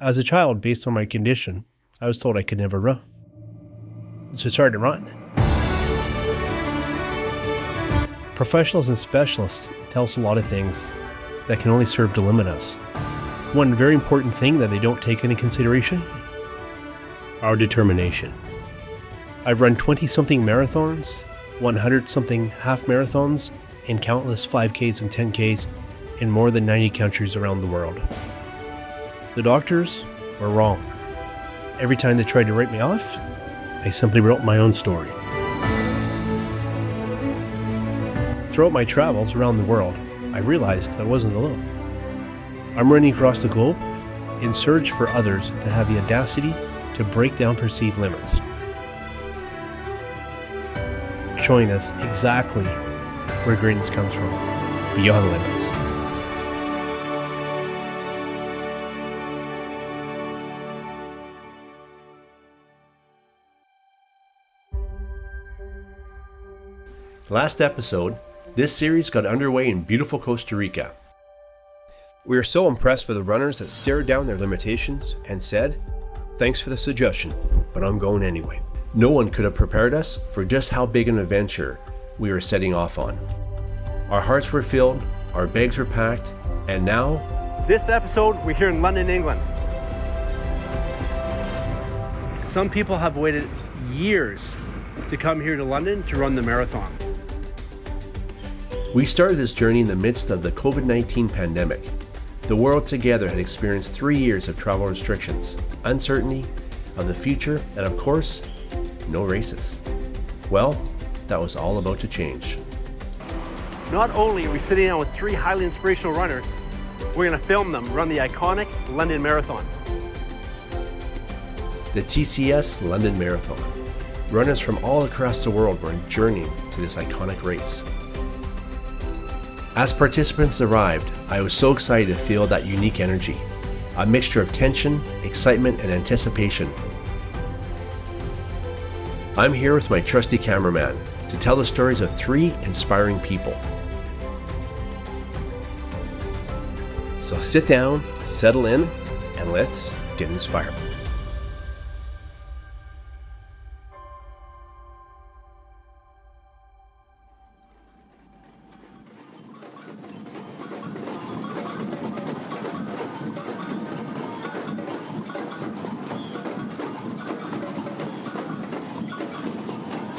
As a child, based on my condition, I was told I could never run. So I started to run. Professionals and specialists tell us a lot of things that can only serve to limit us. One very important thing that they don't take into consideration: our determination. I've run 20-something marathons, 100-something half marathons, and countless 5Ks and 10Ks in more than 90 countries around the world. The doctors were wrong. Every time they tried to write me off, I simply wrote my own story. Throughout my travels around the world, I realized that I wasn't alone. I'm running across the globe in search for others to have the audacity to break down perceived limits, showing us exactly where greatness comes from, beyond limits. Last episode, this series got underway in beautiful Costa Rica. We were so impressed with the runners that stared down their limitations and said, "Thanks for the suggestion, but I'm going anyway." No one could have prepared us for just how big an adventure we were setting off on. Our hearts were filled, our bags were packed, and now... This episode, we're here in London, England. Some people have waited years to come here to London to run the marathon. We started this journey in the midst of the COVID-19 pandemic. The world together had experienced 3 years of travel restrictions, uncertainty of the future, and of course, no races. Well, that was all about to change. Not only are we sitting down with 3 highly inspirational runners, we're going to film them run the iconic London Marathon. The TCS London Marathon. Runners from all across the world were journeying to this iconic race. As participants arrived, I was so excited to feel that unique energy, a mixture of tension, excitement, and anticipation. I'm here with my trusty cameraman to tell the stories of 3 inspiring people. So sit down, settle in, and let's get inspired.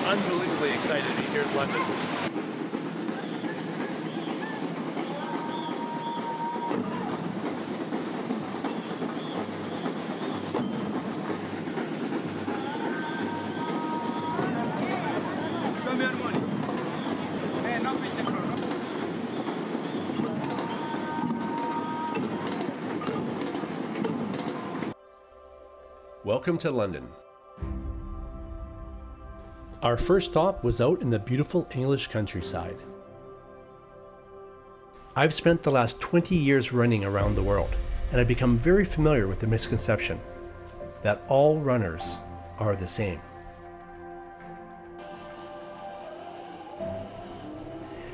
Unbelievably excited to be here in London. Welcome to London. Our first stop was out in the beautiful English countryside. I've spent the last 20 years running around the world, and I've become very familiar with the misconception that all runners are the same.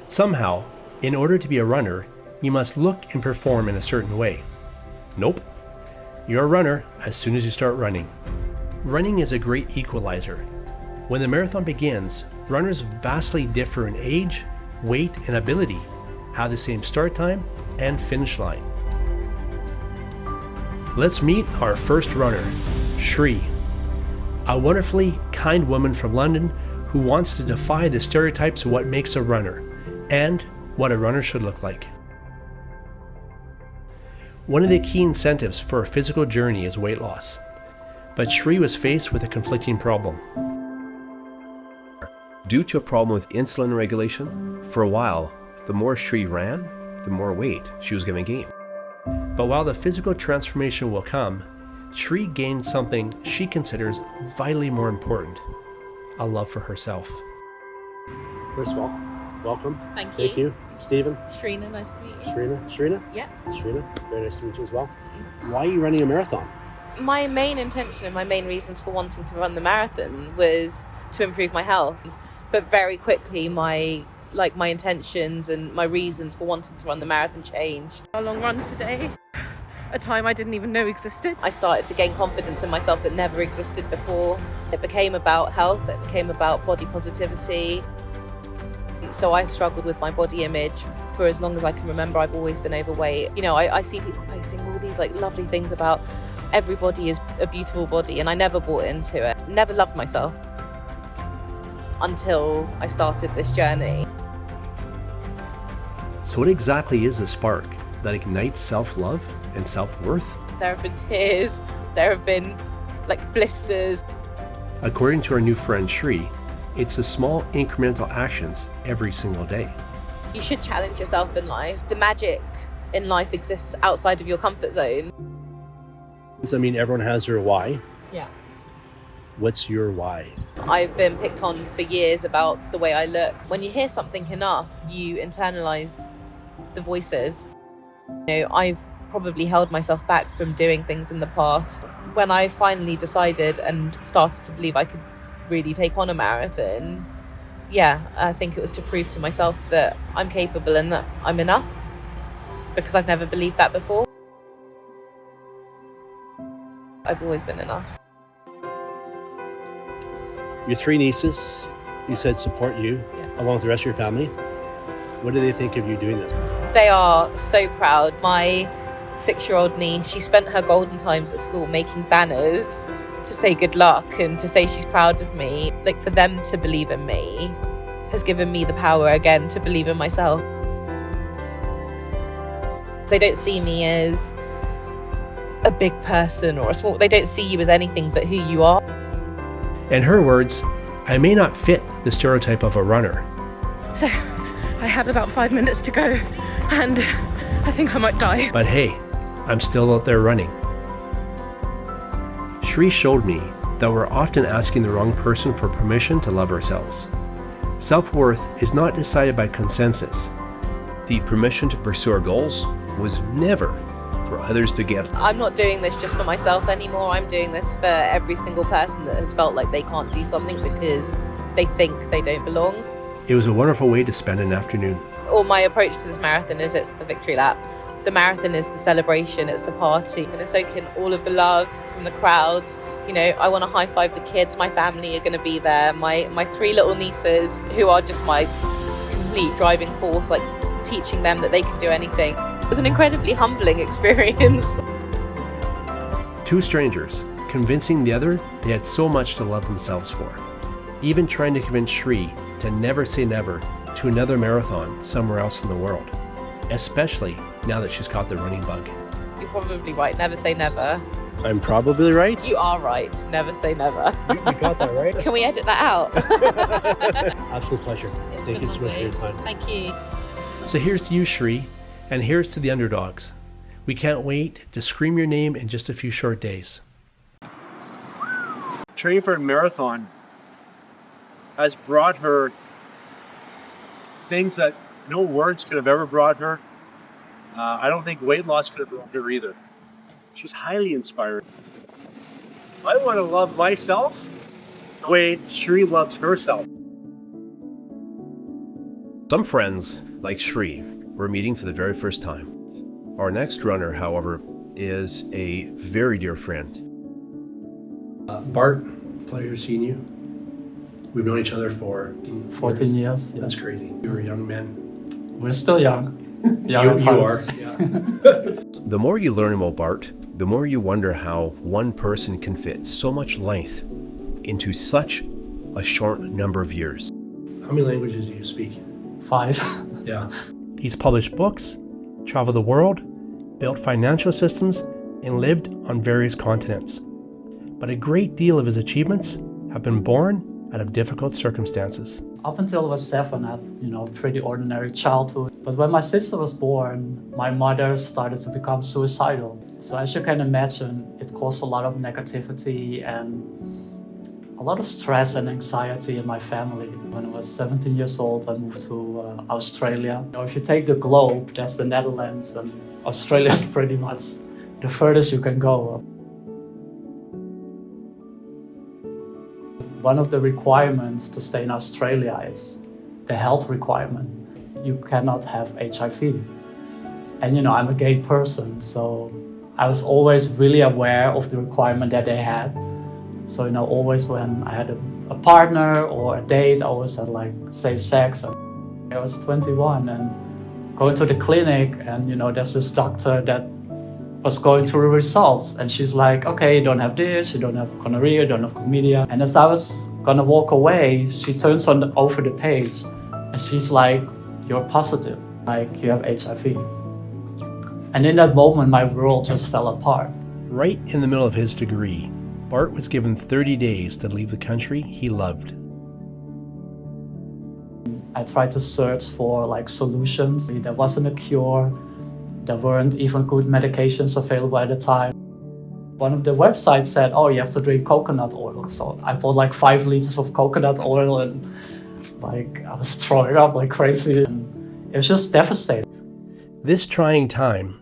Somehow, in order to be a runner, you must look and perform in a certain way. Nope. You're a runner as soon as you start running. Running is a great equalizer. When the marathon begins, runners vastly differ in age, weight, and ability, have the same start time and finish line. Let's meet our first runner, Shreena, a wonderfully kind woman from London who wants to defy the stereotypes of what makes a runner and what a runner should look like. One of the key incentives for a physical journey is weight loss, but Shreena was faced with a conflicting problem. Due to a problem with insulin regulation, for a while, the more Shreena ran, the more weight she was going to gain. But while the physical transformation will come, Shreena gained something she considers vitally more important: a love for herself. First of all, welcome. Thank Thank you. Stephen. Shreena, nice to meet you. Shreena? Yeah. Shreena, very nice to meet you as well. Why are you running a marathon? My main intention and my main reasons for wanting to run the marathon was to improve my health. But very quickly, my intentions and my reasons for wanting to run the marathon changed. Our long run today, a time I didn't even know existed. I started to gain confidence in myself that never existed before. It became about health, it became about body positivity. So I've struggled with my body image for as long as I can remember. I've always been overweight. You know, I see people posting all these like lovely things about everybody is a beautiful body, and I never bought into it. Never loved myself until I started this journey. So what exactly is a spark that ignites self-love and self-worth? There have been tears, there have been like blisters. According to our new friend Shree, it's the small incremental actions every single day. You should challenge yourself in life. The magic in life exists outside of your comfort zone. So, I mean, everyone has their why. Yeah. What's your why? I've been picked on for years about the way I look. When you hear something enough, you internalize the voices. You know, I've probably held myself back from doing things in the past. When I finally decided and started to believe I could really take on a marathon, yeah, I think it was to prove to myself that I'm capable and that I'm enough, because I've never believed that before. I've always been enough. Your three nieces, you said, support you along with the rest of your family. What do they think of you doing this? They are so proud. My 6-year-old niece, she spent her golden times at school making banners to say good luck and to say she's proud of me. Like, for them to believe in me has given me the power again to believe in myself. They don't see me as a big person or a small, they don't see you as anything but who you are. In her words, I may not fit the stereotype of a runner, So I have about 5 minutes to go, and I think I might die. but hey, I'm still out there running. Shree showed me that we're often asking the wrong person for permission to love ourselves. Self-worth is not decided by consensus. The permission to pursue our goals was never for others to get. I'm not doing this just for myself anymore. I'm doing this for every single person that has felt like they can't do something because they think they don't belong. It was a wonderful way to spend an afternoon. Or my approach to this marathon is it's the victory lap. The marathon is the celebration, it's the party. I'm going to soak in all of the love from the crowds. You know, I want to high five the kids. My family are going to be there. My 3 little nieces, who are just my complete driving force, like teaching them that they can do anything. It was an incredibly humbling experience. 2 strangers convincing the other they had so much to love themselves for. Even trying to convince Shree to never say never to another marathon somewhere else in the world, especially now that she's caught the running bug. You're probably right. Never say never. I'm probably right. You are right. Never say never. You got that right. Can we edit that out? Absolute pleasure. It's Thank been you so much for your lovely. time. Thank you. So here's to you, Shree, and here's to the underdogs. We can't wait to scream your name in just a few short days. Training for a marathon has brought her things that no words could have ever brought her. I don't think weight loss could have brought her either. She was highly inspiring. I want to love myself the way Shree loves herself. Some friends, like Shree, we're meeting for the very first time. Our next runner, however, is a very dear friend. Bart, pleasure seeing you. We've known each other for 14 years. That's crazy. You were young men. We're still young. You are. Yeah. The more you learn about Bart, the more you wonder how one person can fit so much length into such a short number of years. How many languages do you speak? 5. Yeah. He's published books, traveled the world, built financial systems, and lived on various continents. But a great deal of his achievements have been born out of difficult circumstances. Up until I was 7, I had, pretty ordinary childhood. But when my sister was born, my mother started to become suicidal. So as you can imagine, it caused a lot of negativity and a lot of stress and anxiety in my family. When I was 17 years old, I moved to Australia. If you take the globe, that's the Netherlands, and Australia is pretty much the furthest you can go. One of the requirements to stay in Australia is the health requirement. You cannot have HIV. And I'm a gay person, so I was always really aware of the requirement that they had. So, always when I had a partner or a date, I always had like safe sex. And I was 21 and going to the clinic, and there's this doctor that was going through the results, and she's like, okay, you don't have this, you don't have gonorrhea, you don't have chlamydia. And as I was gonna walk away, she turns over the page and she's like, you're positive, like you have HIV. And in that moment, my world just fell apart. Right in the middle of his degree, Bart was given 30 days to leave the country he loved. I tried to search for like solutions. There wasn't a cure. There weren't even good medications available at the time. One of the websites said, oh, you have to drink coconut oil. So I bought like 5 liters of coconut oil, and like I was throwing up like crazy. And it was just devastating. This trying time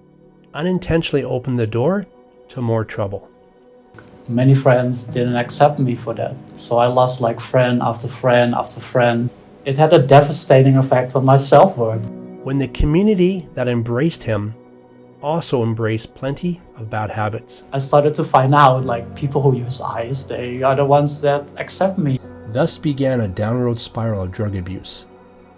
unintentionally opened the door to more trouble. Many friends didn't accept me for that. So I lost like friend after friend after friend. It had a devastating effect on my self-worth. When the community that embraced him also embraced plenty of bad habits. I started to find out like people who use ice, they are the ones that accept me. Thus began a downward spiral of drug abuse,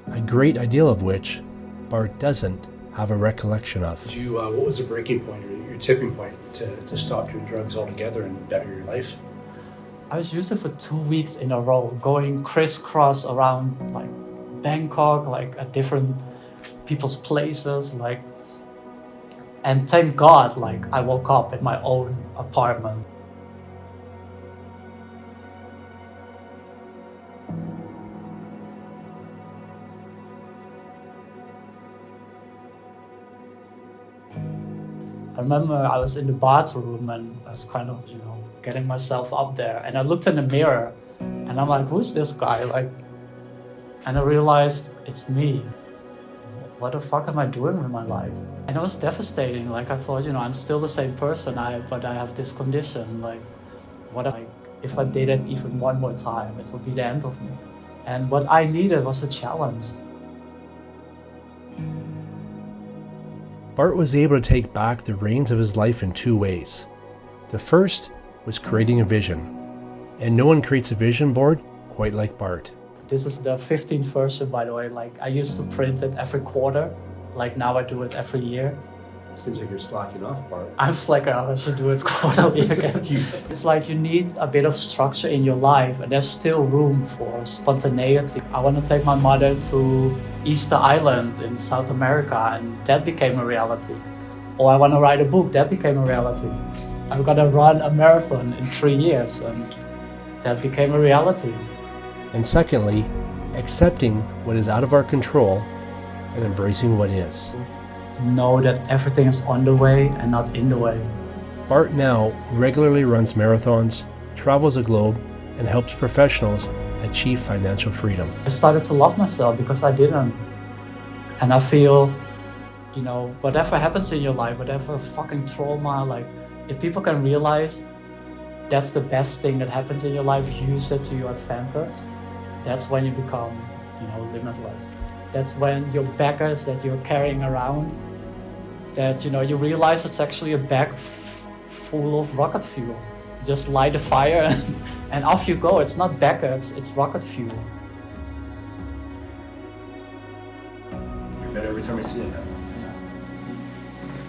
a great ideal of which Bart doesn't have a recollection of. What was the breaking point or your tipping point to stop doing drugs altogether and better your life? I was using it for 2 weeks in a row, going crisscross around like Bangkok, like at different people's places, like, and thank God, like I woke up in my own apartment. I remember I was in the bathroom and I was kind of, getting myself up there, and I looked in the mirror and I'm like, who's this guy? Like, and I realized it's me. What the fuck am I doing with my life? And it was devastating. Like I thought, I'm still the same person, but I have this condition. Like, if I did it even one more time, it would be the end of me. And what I needed was a challenge. Bart was able to take back the reins of his life in 2 ways. The first was creating a vision, and no one creates a vision board quite like Bart. This is the 15th version, by the way. Like I used to print it every quarter. Like now I do it every year. Seems like you're slacking off, Bart. I'm slacking off. I should do it quarterly again. It's like you need a bit of structure in your life, and there's still room for spontaneity. I want to take my mother to Easter Island in South America, and that became a reality. Or I want to write a book, that became a reality. I'm gonna run a marathon in 3 years, and that became a reality. And secondly, accepting what is out of our control and embracing what is. Know that everything is on the way and not in the way. Bart now regularly runs marathons, travels the globe, and helps professionals achieve financial freedom. I started to love myself because I didn't. And I feel, whatever happens in your life, whatever fucking trauma, like if people can realize that's the best thing that happens in your life, use it to your advantage, that's when you become, limitless. That's when your baggage that you're carrying around, that, you realize it's actually a bag full of rocket fuel. Just light a fire and off you go. It's not baggage, it's rocket fuel. You're better every time I see it now.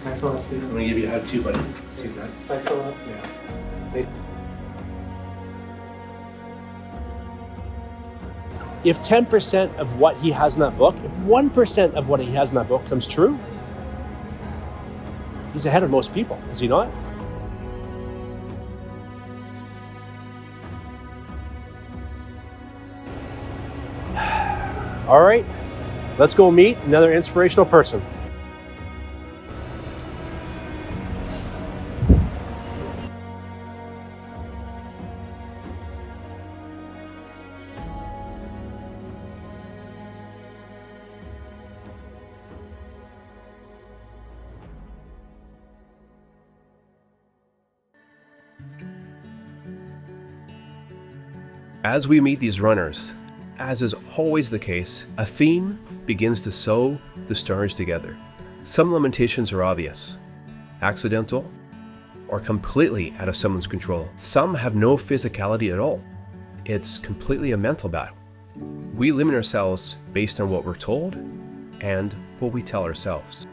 Thanks a lot, Steve. I'm gonna give you a hug too, buddy. See that? Thanks a lot. Yeah. If 10% of what he has in that book, if 1% of what he has in that book comes true, he's ahead of most people, is he not? All right, let's go meet another inspirational person. As we meet these runners, as is always the case, a theme begins to sew the stars together. Some limitations are obvious, accidental, or completely out of someone's control. Some have no physicality at all. It's completely a mental battle. We limit ourselves based on what we're told and what we tell ourselves.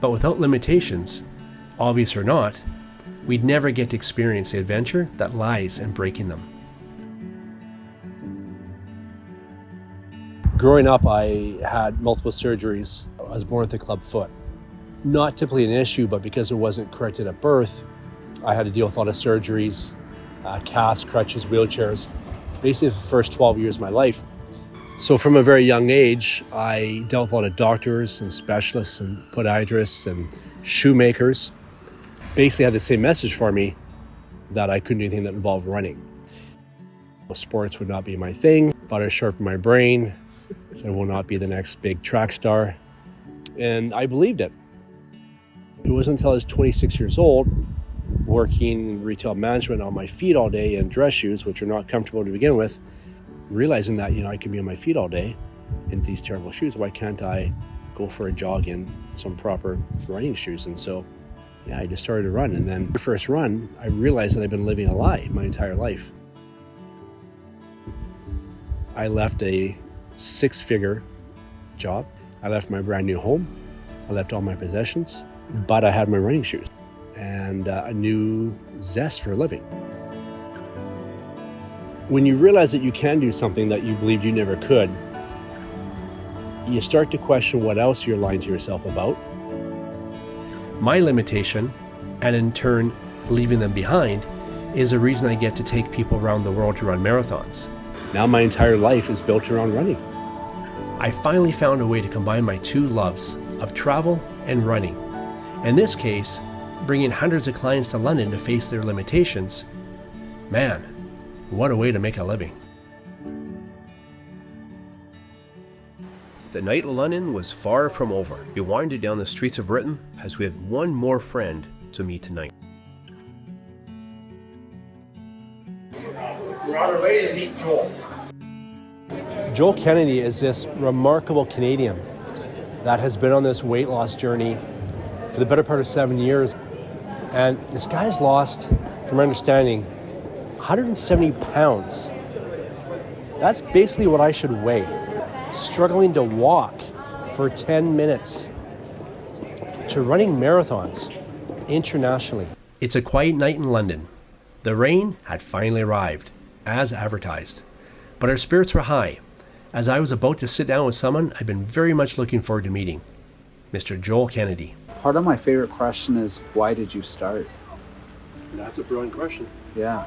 But without limitations, obvious or not, we'd never get to experience the adventure that lies in breaking them. Growing up, I had multiple surgeries. I was born with a club foot. Not typically an issue, but because it wasn't corrected at birth, I had to deal with a lot of surgeries, casts, crutches, wheelchairs, basically the first 12 years of my life. So from a very young age, I dealt with a lot of doctors and specialists and podiatrists and shoemakers. Basically had the same message for me that I couldn't do anything that involved running. Sports would not be my thing, but I sharpened my brain, so I will not be the next big track star. And I believed it. It wasn't until I was 26 years old, working in retail management on my feet all day in dress shoes, which are not comfortable to begin with, realizing that, I can be on my feet all day in these terrible shoes. Why can't I go for a jog in some proper running shoes? And so, I just started to run. And then the first run, I realized that I've been living a lie my entire life. I left a 6-figure job. I left my brand new home. I left all my possessions, but I had my running shoes and a new zest for living. When you realize that you can do something that you believed you never could, you start to question what else you're lying to yourself about. My limitation, and in turn leaving them behind, is the reason I get to take people around the world to run marathons. Now my entire life is built around running. I finally found a way to combine my two loves of travel and running. In this case, bringing hundreds of clients to London to face their limitations. Man, what a way to make a living. The night in London was far from over. We wandered down the streets of Britain as we had one more friend to meet tonight. We're on our way to meet Joel. Joel Kennedy is this remarkable Canadian that has been on this weight loss journey for the better part of 7 years. And this guy's lost, from my understanding, 170 pounds. That's basically what I should weigh. Struggling to walk for 10 minutes, to running marathons internationally. It's a quiet night in London. The rain had finally arrived, as advertised. But our spirits were high, as I was about to sit down with someone I've been very much looking forward to meeting, Mr. Joel Kennedy. Part of my favorite question is, why did you start? That's a brilliant question. Yeah.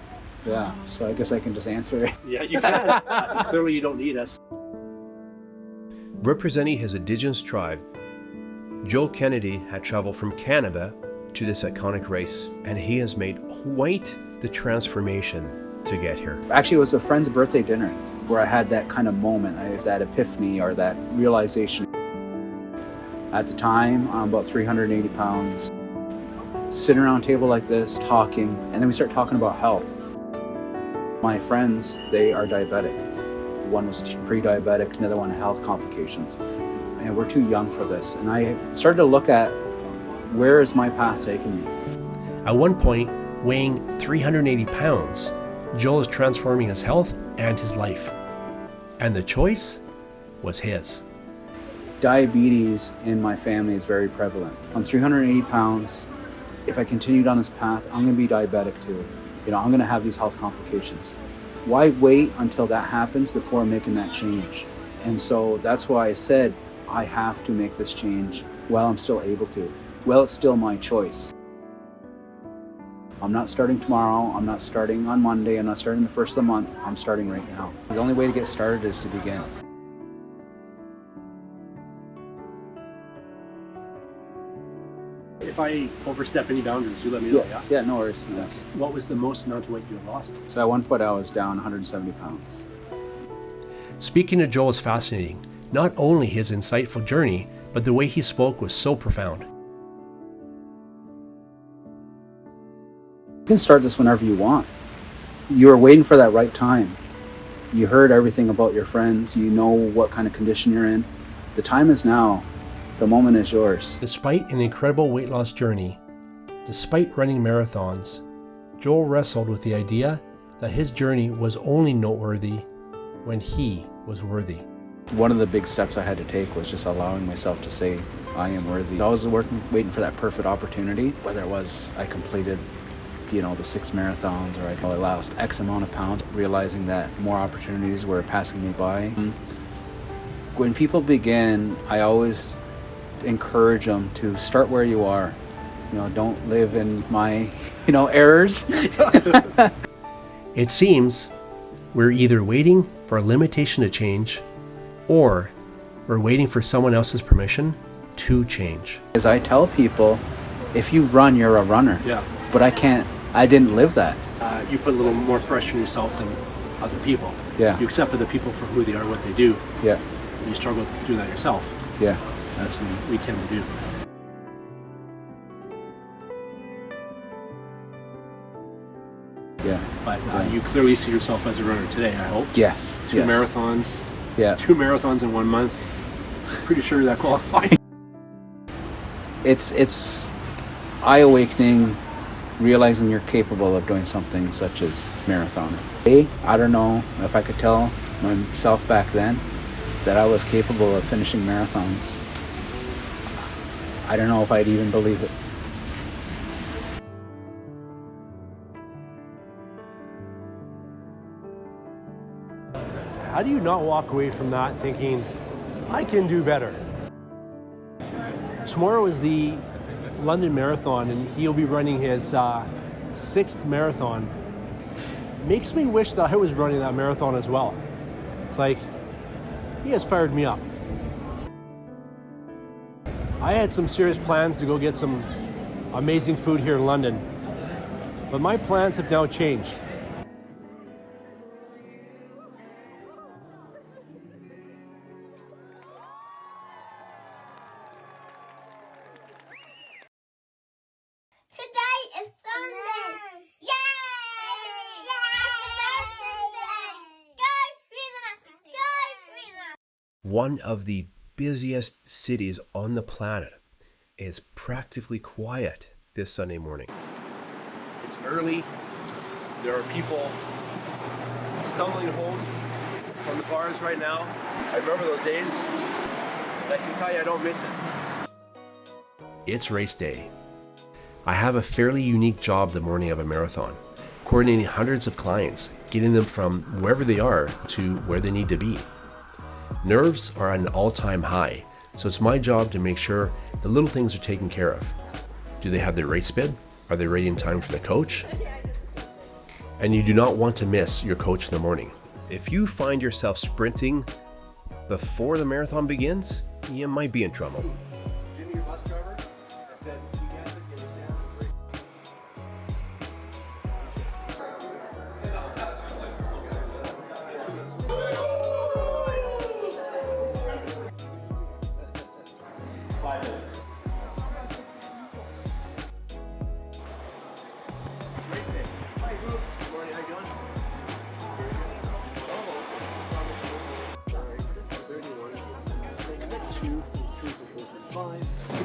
So I guess I can just answer it. Yeah, you can. Clearly you don't need us. Representing his Indigenous tribe, Joel Kennedy had traveled from Canada to this iconic race, and he has made quite the transformation to get here. Actually, it was a friend's birthday dinner where I had that kind of moment, that epiphany or that realization. At the time, I'm about 380 pounds, sitting around a table like this, talking, and then we start talking about health. My friends, they are diabetic. One was pre-diabetic, another one had health complications. And we're too young for this. And I started to look at, where is my path taking me? At one point, weighing 380 pounds, Joel is transforming his health and his life. And the choice was his. Diabetes in my family is very prevalent. I'm 380 pounds. If I continued on this path, I'm going to be diabetic too. I'm going to have these health complications. Why wait until that happens before making that change? And so that's why I said I have to make this change while I'm still able to. Well, it's still my choice. I'm not starting tomorrow. I'm not starting on Monday. I'm not starting the first of the month. I'm starting right now. The only way to get started is to begin. If I overstep any boundaries, you let me know, yeah? Yeah, no worries. Yes. What was the most amount of weight you lost? So at one point I was down 170 pounds. Speaking to Joel is fascinating. Not only his insightful journey, but the way he spoke was so profound. You can start this whenever you want. You are waiting for that right time. You heard everything about your friends. You know what kind of condition you're in. The time is now. The moment is yours. Despite an incredible weight loss journey, Despite running marathons, Joel wrestled with the idea that his journey was only noteworthy when he was worthy. One of the big steps I had to take was just allowing myself to say, I am worthy. I was waiting for that perfect opportunity, whether it was I completed, the 6 marathons, or I lost X amount of pounds, realizing that more opportunities were passing me by. When people begin, I always encourage them to start where you are. Don't live in my, errors. It seems we're either waiting for a limitation to change, or we're waiting for someone else's permission to change. As I tell people, if you run, you're a runner. Yeah. But I didn't live that. You put a little more pressure on yourself than other people. Yeah. You accept other people for who they are, what they do. Yeah. You struggle doing that yourself. Yeah. That's what we tend to do. Yeah. But you clearly see yourself as a runner today, I hope. Yes. Two yes. marathons. Yeah. 2 marathons in 1 month. Pretty sure that qualifies. It's eye-awakening, realizing you're capable of doing something such as marathon. I don't know if I could tell myself back then that I was capable of finishing marathons. I don't know if I'd even believe it. How do you not walk away from that thinking, I can do better? Tomorrow is the London Marathon, and he'll be running his 6th marathon. Makes me wish that I was running that marathon as well. It's like, he has fired me up. I had some serious plans to go get some amazing food here in London, but my plans have now changed. Today is Sunday! Yay! Go Shreena! Go Shreena! One of the busiest cities on the planet is practically quiet this Sunday morning. It's early. There are people stumbling home from the bars right now. I remember those days. I can tell you I don't miss it. It's race day. I have a fairly unique job the morning of a marathon, coordinating hundreds of clients, getting them from wherever they are to where they need to be. Nerves are at an all-time high, so it's my job to make sure the little things are taken care of. Do they have their race bib? Are they ready in time for the coach? And you do not want to miss your coach in the morning. If you find yourself sprinting before the marathon begins, you might be in trouble. Jimmy, your bus driver, I said, you guys are getting down.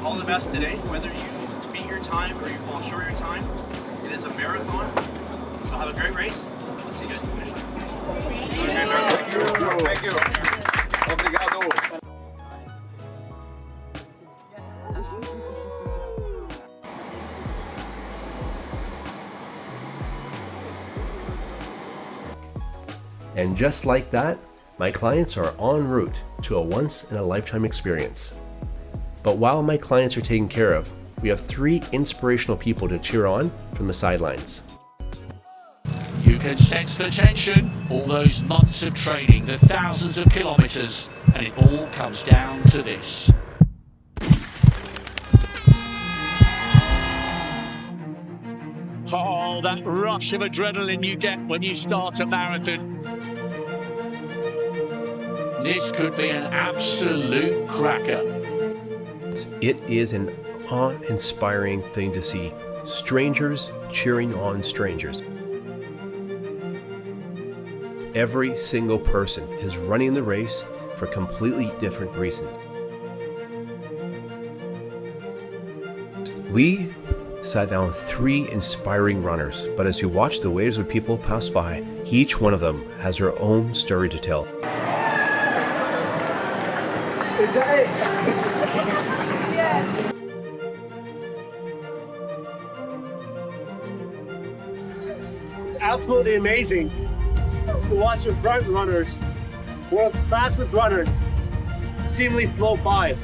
All the best today, whether you beat your time or you fall short of your time. It is a marathon, so have a great race. We'll see you guys at the finish line. Thank you. Obrigado. And just like that, my clients are en route to a once-in-a-lifetime experience. But while my clients are taken care of, we have 3 inspirational people to cheer on from the sidelines. You can sense the tension, all those months of training, the thousands of kilometres, and it all comes down to this. Oh, that rush of adrenaline you get when you start a marathon. This could be an absolute cracker. It is an awe-inspiring thing to see strangers cheering on strangers. Every single person is running the race for completely different reasons. We sat down 3 inspiring runners, but as you watch the waves of people pass by, each one of them has their own story to tell. Is that it? It's absolutely amazing to watch the front runners, world's fastest runners, seemingly float by.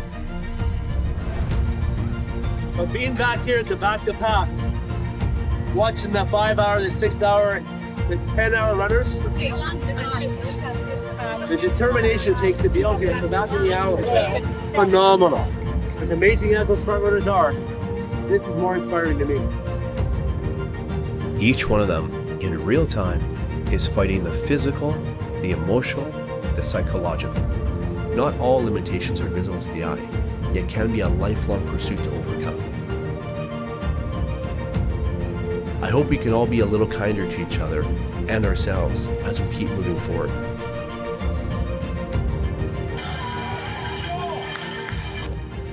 But being back here at the back of the pack, watching the 5-hour, the 6-hour, the 10-hour runners, the determination it takes to be able to get back in the hours, phenomenal. As amazing as those front runners are, this is more inspiring to me. Each one of them, in real time, is fighting the physical, the emotional, the psychological. Not all limitations are visible to the eye, yet can be a lifelong pursuit to overcome. I hope we can all be a little kinder to each other and ourselves as we keep moving forward.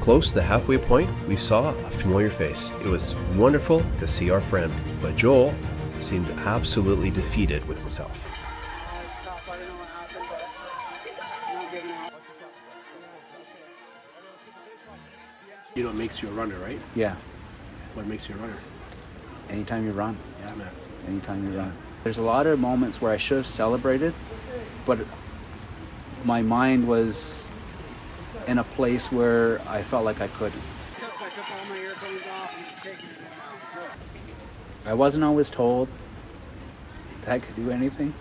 Close to the halfway point, we saw a familiar face. It was wonderful to see our friend, but Joel seemed absolutely defeated with himself. You know what makes you a runner, right? Yeah. What makes you a runner? Anytime you run. Yeah, man. Anytime you run. There's a lot of moments where I should have celebrated, but my mind was in a place where I felt like I couldn't. I wasn't always told that I could do anything.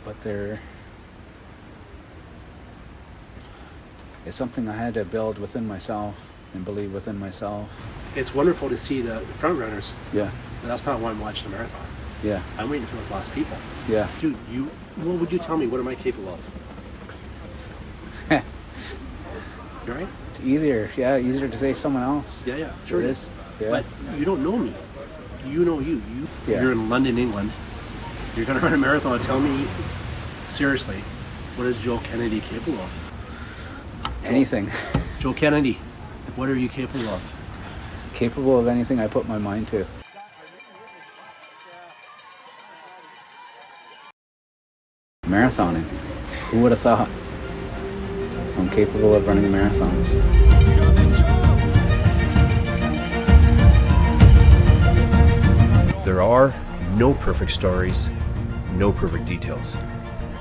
But it's something I had to build within myself and believe within myself. It's wonderful to see the front runners, Yeah, but that's not why I'm watching the marathon. yeah, I'm waiting for those last people. yeah. Dude, what would you tell me? What am I capable of? You right? It's easier to say someone else. Yeah, sure It is. Yeah. But you don't know me. You know you. Yeah. You're in London, England. You're going to run a marathon. Tell me, seriously, what is Joel Kennedy capable of? Anything. Joel Kennedy, what are you capable of? Capable of anything I put my mind to. Marathoning. Who would have thought? I'm capable of running marathons. There are no perfect stories, no perfect details.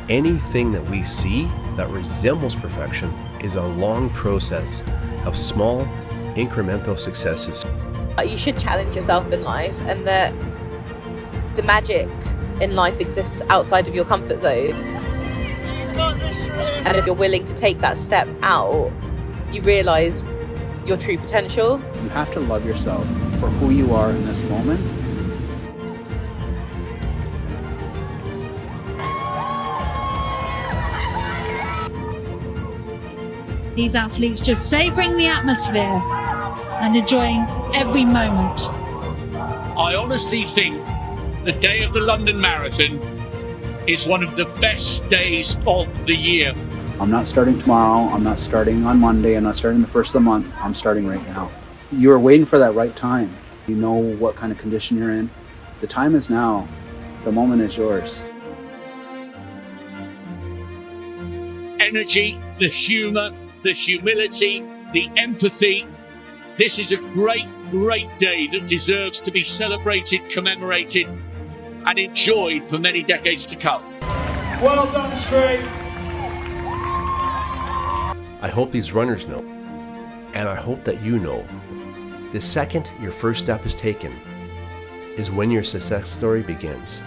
Anything that we see that resembles perfection is a long process of small, incremental successes. You should challenge yourself in life, and that the magic in life exists outside of your comfort zone. And if you're willing to take that step out, you realise your true potential. You have to love yourself for who you are in this moment. These athletes just savouring the atmosphere and enjoying every moment. I honestly think the day of the London Marathon is one of the best days of the year. I'm not starting tomorrow. I'm not starting on Monday. I'm not starting the first of the month. I'm starting right now. You are waiting for that right time. You know what kind of condition you're in. The time is now. The moment is yours. Energy, the humour, the humility, the empathy. This is a great, great day that deserves to be celebrated, commemorated, and enjoyed for many decades to come. Well done, Shreena. I hope these runners know, and I hope that you know, the second your first step is taken is when your success story begins.